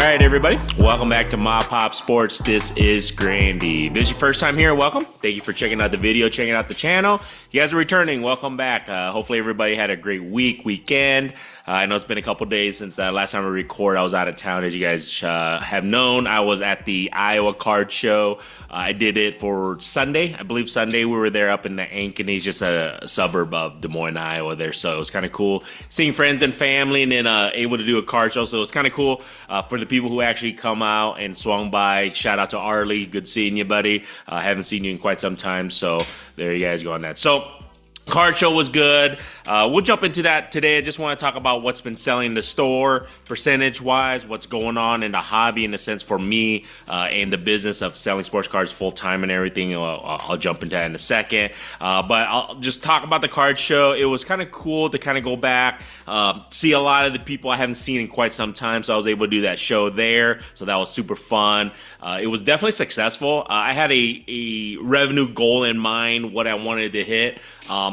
right, everybody. Welcome back to MAPOP Sports. This is Grandy. If this is your first time here, welcome. Thank you for checking out the video, checking out the channel. You guys are returning. Welcome back. Hopefully everybody had a great weekend. I know it's been a couple days since last time I recorded. I was out of town. As you guys have known, I was at the Iowa Card Show. I did it for Sunday. I believe Sunday we were there up in the Ankeny, just a suburb of Des Moines, Iowa there. So it was kind of cool seeing friends and family and then able to do a card show. So it was kind of cool for the people who actually come out and swung by. Shout out to Arlie. Good seeing you, buddy. Haven't seen you in quite some time. So there you guys go on that. So card show was good. We'll jump into that today. I just want to talk about what's been selling in the store, percentage-wise, what's going on in the hobby, in a sense, for me, and the business of selling sports cards full-time and everything. I'll jump into that in a second. But I'll just talk about the card show. It was kind of cool to kind of go back, see a lot of the people I haven't seen in quite some time, so I was able to do that show there. So that was super fun. It was definitely successful. I had a revenue goal in mind, what I wanted to hit.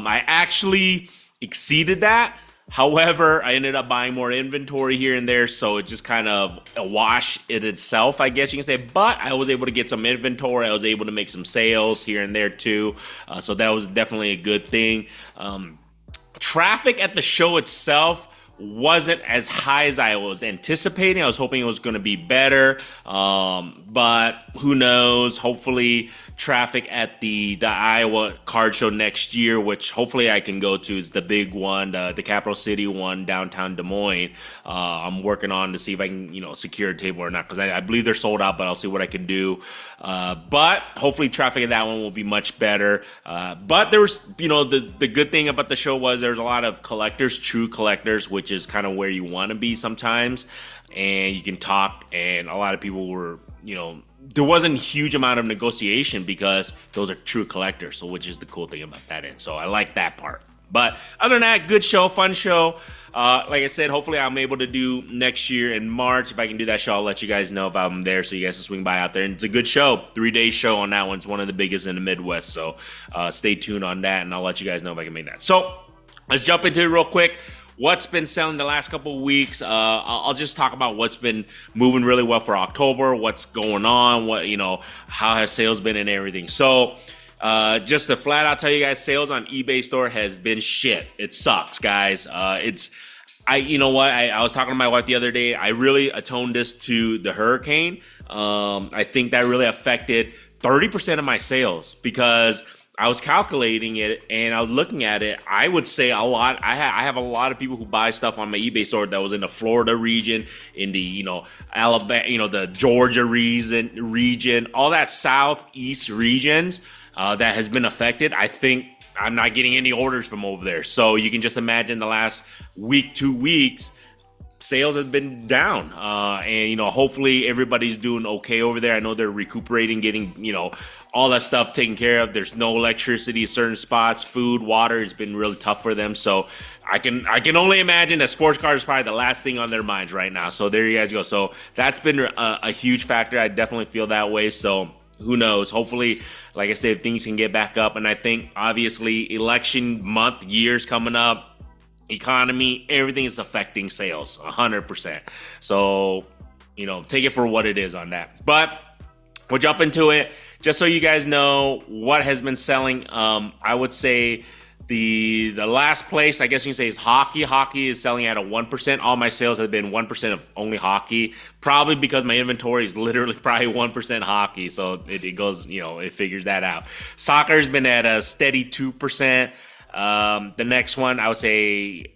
I actually exceeded that. However, I ended up buying more inventory here and there, so it just kind of a wash in itself, I guess you can say. But I was able to get some inventory. I was able to make some sales here and there too. So that was definitely a good thing. Traffic at the show itself wasn't as high as I was anticipating. I was hoping it was going to be better, but who knows? Hopefully traffic at the Iowa card show next year, which hopefully I can go to, is the big one, the capital city one, downtown Des Moines. I'm working on to see if I can, secure a table or not, because I believe they're sold out, but I'll see what I can do. But hopefully traffic at that one will be much better. But there was, the good thing about the show was there's a lot of collectors, true collectors, which is kind of where you want to be sometimes. And you can talk, and a lot of people were, there wasn't a huge amount of negotiation because those are true collectors, so which is the cool thing about that end. So I like that part. But other than that, good show, fun show. Like I said, hopefully I'm able to do next year in March. If I can do that show, I'll let you guys know if I'm there, so you guys can swing by out there. And it's a good show, 3-day show on that one. It's one of the biggest in the Midwest, so stay tuned on that, and I'll let you guys know if I can make that. So let's jump into it real quick. What's been selling the last couple of weeks? I'll just talk about what's been moving really well for October, what's going on, how has sales been and everything. So just to flat out tell you guys, sales on eBay store has been shit. It sucks, guys. I was talking to my wife the other day. I really atoned this to the hurricane. I think that really affected 30% of my sales, because I was calculating it and I was looking at it. I would say a lot. I have a lot of people who buy stuff on my eBay store that was in the Florida region, in the Alabama, the Georgia region, all that southeast regions that has been affected. I think I'm not getting any orders from over there. So you can just imagine the last week, 2 weeks, sales have been down, and hopefully everybody's doing okay over there. I know they're recuperating, getting all that stuff taken care of. There's no electricity, certain spots, food, water has been really tough for them. So I can only imagine that sports cards is probably the last thing on their minds right now. So there you guys go. So that's been a huge factor. I definitely feel that way. So who knows? Hopefully, like I said, things can get back up. And I think obviously election month, years coming up, economy, everything is affecting sales 100%. So, take it for what it is on that. But we'll jump into it. Just so you guys know what has been selling, I would say the last place, I guess you can say, is hockey. Hockey is selling at a 1%. All my sales have been 1% of only hockey, probably because my inventory is literally probably 1% hockey. So it goes, it figures that out. Soccer has been at a steady 2%. The next one, I would say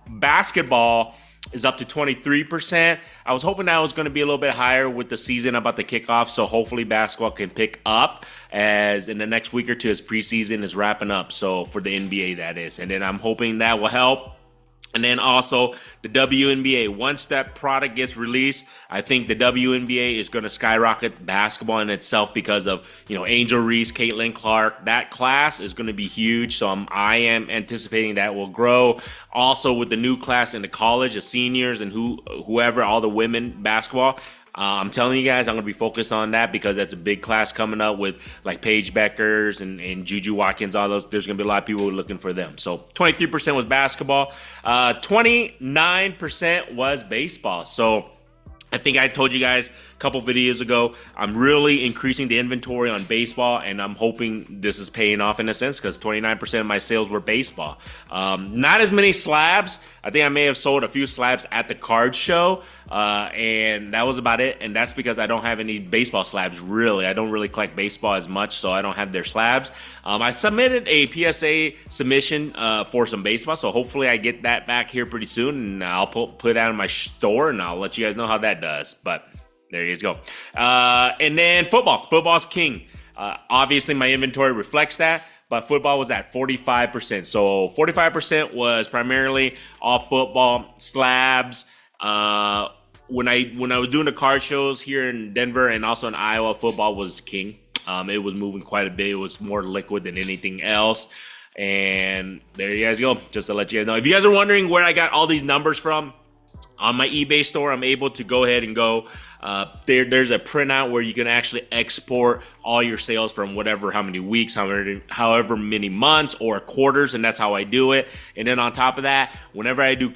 basketball is up to 23%. I was hoping that was going to be a little bit higher with the season about to kick off, so hopefully basketball can pick up as in the next week or two as preseason is wrapping up, so for the NBA that is. And then I'm hoping that will help. And then also the WNBA. Once that product gets released, I think the WNBA is going to skyrocket basketball in itself because of, Angel Reese, Caitlin Clark. That class is going to be huge. So I am anticipating that will grow. Also with the new class in the college, the seniors and whoever, all the women basketball. I'm telling you guys, I'm going to be focused on that because that's a big class coming up with like Paige Beckers and Juju Watkins, all those. There's going to be a lot of people looking for them. So 23% was basketball. 29% was baseball. So I think I told you guys a couple videos ago, I'm really increasing the inventory on baseball, and I'm hoping this is paying off in a sense because 29% of my sales were baseball. Not as many slabs. I think I may have sold a few slabs at the card show, and that was about it. And that's because I don't have any baseball slabs, really. I don't really collect baseball as much, so I don't have their slabs. I submitted a PSA submission for some baseball, so hopefully I get that back here pretty soon, and I'll put it out in my store, and I'll let you guys know how that does. But there you guys go. And then football. Football's king. Obviously, my inventory reflects that, but football was at 45%. So 45% was primarily off football, slabs. When I was doing the card shows here in Denver and also in Iowa, football was king. It was moving quite a bit. It was more liquid than anything else. And there you guys go. Just to let you guys know. If you guys are wondering where I got all these numbers from, on my eBay store, I'm able to go ahead and go. There's a printout where you can actually export all your sales from how many weeks, however many months or quarters, and that's how I do it. And then on top of that, whenever I do